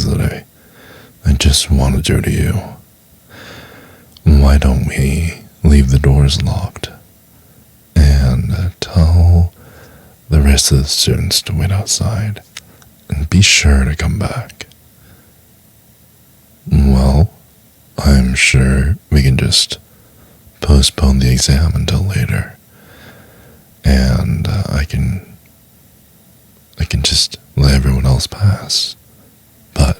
things that I just want to do to you. Why don't we leave the doors locked and tell the rest of the students to wait outside and be sure to come back? Well, I'm sure we can just postpone the exam until later, and I can just let everyone else pass. But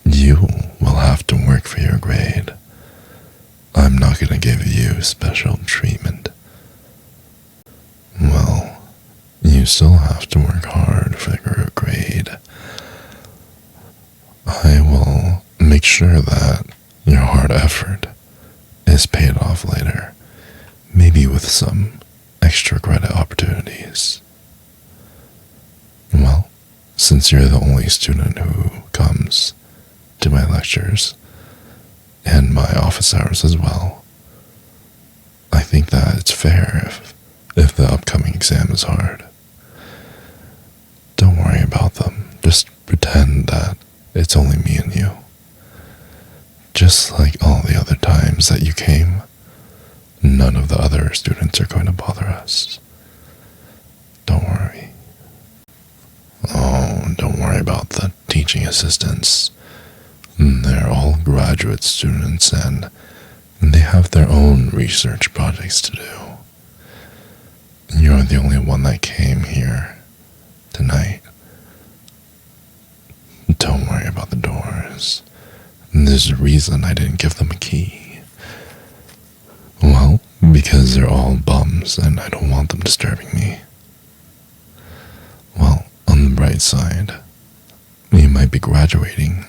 you will have to work for your grade. I'm not going to give you special treatment. Well, you still have to work hard for your grade. I will make sure that your hard effort is paid off later, maybe with some extra credit opportunities. Well, since you're the only student who comes to my lectures and my office hours as well, I think that it's fair if the upcoming exam is hard. Don't worry about them. Just pretend that it's only me and you. Just like all the other times that you came, none of the other students are going to bother us. Don't worry. Oh, don't worry about the teaching assistants. They're all graduate students and they have their own research projects to do. You're the only one that came here tonight. Don't worry about the doors. There's a reason I didn't give them a key. Well, because they're all bums and I don't want them disturbing me. Well, on the bright side, you might be graduating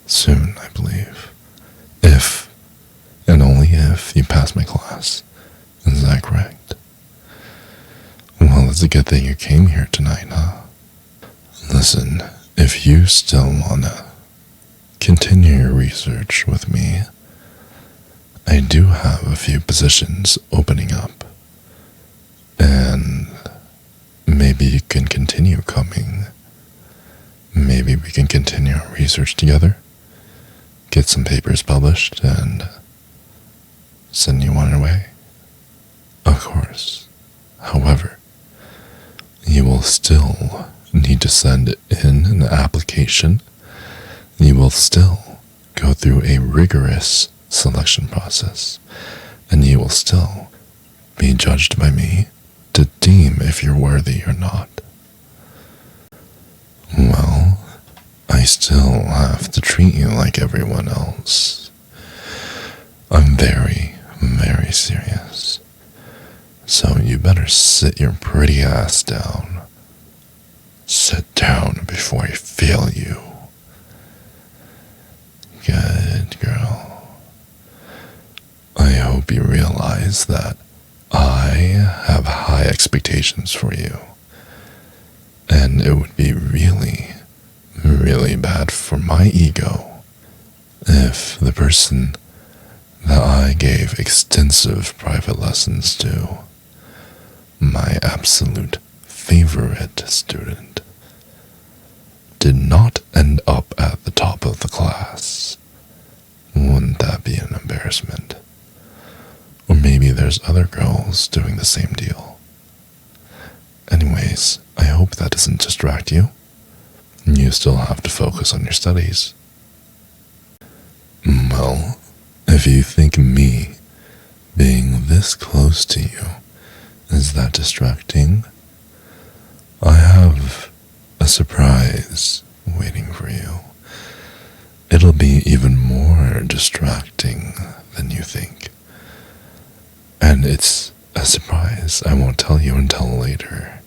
soon, I believe. If, and only if, you pass my class. Is that correct? Well, it's a good thing you came here tonight, huh? Listen, if you still wanna continue your research with me, I do have a few positions opening up, and maybe you can continue coming. Maybe we can continue our research together, get some papers published, and send you on your way. Of course. However, you will still need to send in an application. You will still go through a rigorous selection process, and you will still be judged by me to deem if you're worthy or not. Well, I still have to treat you like everyone else. I'm very, very serious. So you better sit your pretty ass down. Sit down before I fail you. Good girl. I hope you realize that I have high expectations for you. And it would be really, really bad for my ego if the person that I gave extensive private lessons to, my absolute favorite student, did not end up at the top of the class. Wouldn't that be an embarrassment? Or maybe there's other girls doing the same deal. Anyways, I hope that doesn't distract you. You still have to focus on your studies. Well, if you think me being this close to you is that distracting, I have a surprise waiting for you. It'll be even more distracting than you think. And it's a surprise I won't tell you until later,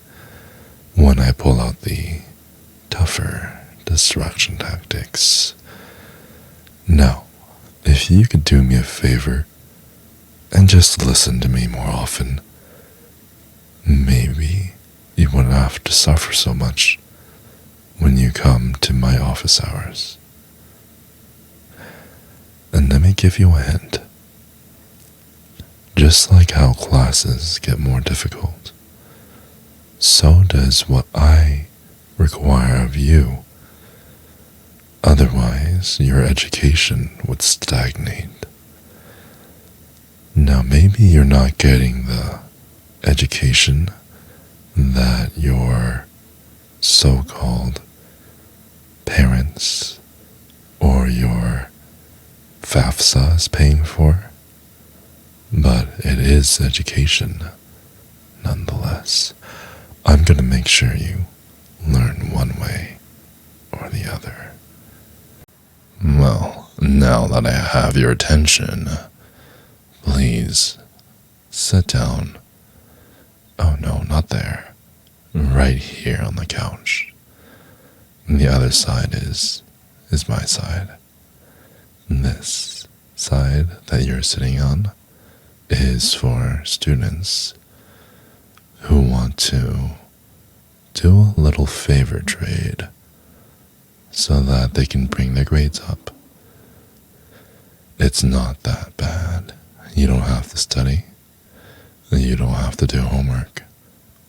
when I pull out the tougher distraction tactics. Now, if you could do me a favor and just listen to me more often, maybe you wouldn't have to suffer so much when you come to my office hours. And let me give you a hint. Just like how classes get more difficult, so does what I require of you. Otherwise, your education would stagnate. Now, maybe you're not getting the education that your so-called parents or your FAFSA is paying for, but it is education nonetheless. I'm going to make sure you learn one way or the other. Well, now that I have your attention, please sit down. Oh no, not there. Right here on the couch. And the other side is my side. This side that you're sitting on is for students who want to do a little favor trade so that they can bring their grades up. It's not that bad. You don't have to study. You don't have to do homework.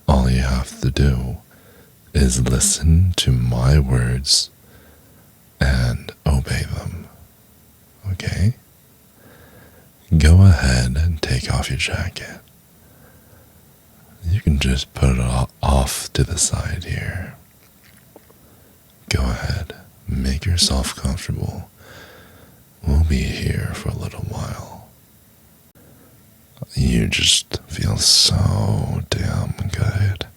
All you have to do is listen to my words and obey them. Okay? Go ahead and take off your jacket. You can just put it off to the side here. Go ahead, make yourself comfortable. We'll be here for a little while. You just feel so damn good.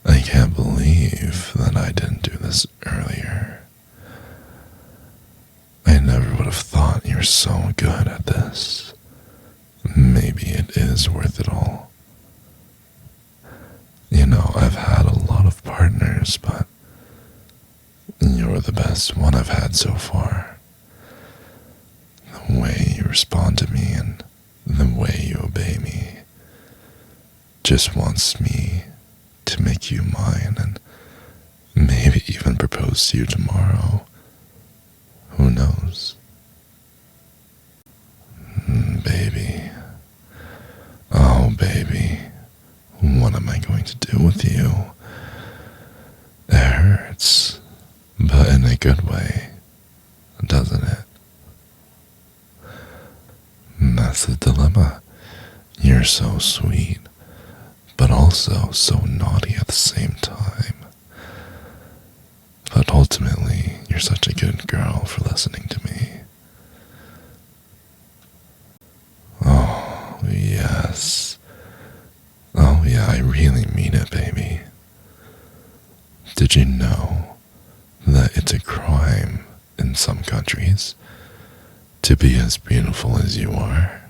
I can't believe that I didn't do this earlier. I never would have thought you're so good at this. Maybe it is worth it all. You know, I've had a lot of partners, but you're the best one I've had so far. The way you respond to me and the way you obey me just wants me to make you mine and maybe even propose to you tomorrow. Who knows? Baby. Oh, baby. What am I going to do with you? It hurts, but in a good way, doesn't it? That's the dilemma. You're so sweet, but also so naughty at the same time. But ultimately, you're such a good girl for listening to me. Oh, yes. Oh, yeah, I really mean it, baby. Did you know that it's a crime in some countries to be as beautiful as you are?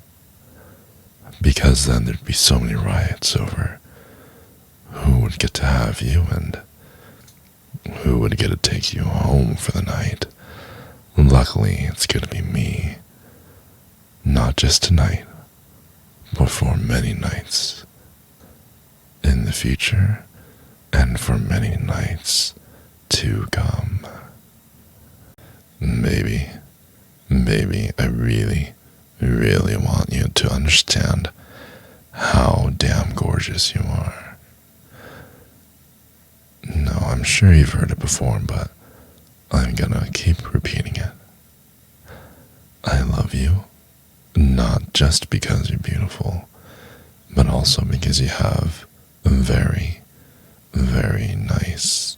Because then there'd be so many riots over who would get to have you and who would get to take you home for the night. Luckily, it's gonna be me. Not just tonight, but for many nights in the future and for many nights to come. Baby, I really, really want you to understand how damn gorgeous you are. No, I'm sure you've heard it before, but I'm gonna keep repeating it. I love you, not just because you're beautiful, but also because you have a very, very nice,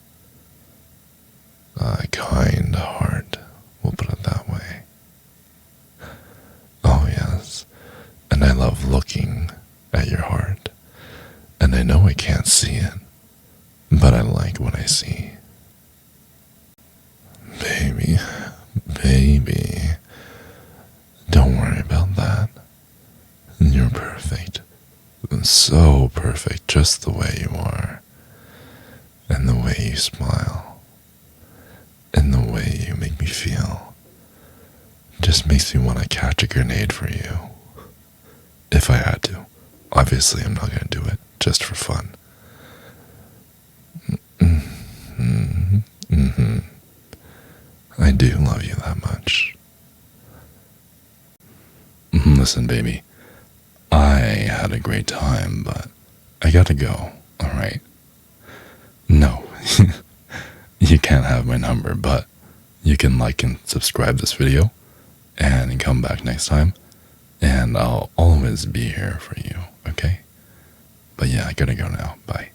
kind heart. We'll put it that way. Oh, yes. And I love looking at your heart. And I know I can't see it, but I like what I see. Baby, don't worry about that. You're perfect. So perfect, just the way you are. And the way you smile. And the way you make me feel. Just makes me want to catch a grenade for you. If I had to. Obviously, I'm not going to do it, just for fun. I do love you that much. Listen, baby. I had a great time, but I gotta go, alright? No, you can't have my number, but you can like and subscribe this video and come back next time. And I'll always be here for you, okay? But yeah, I gotta go now. Bye.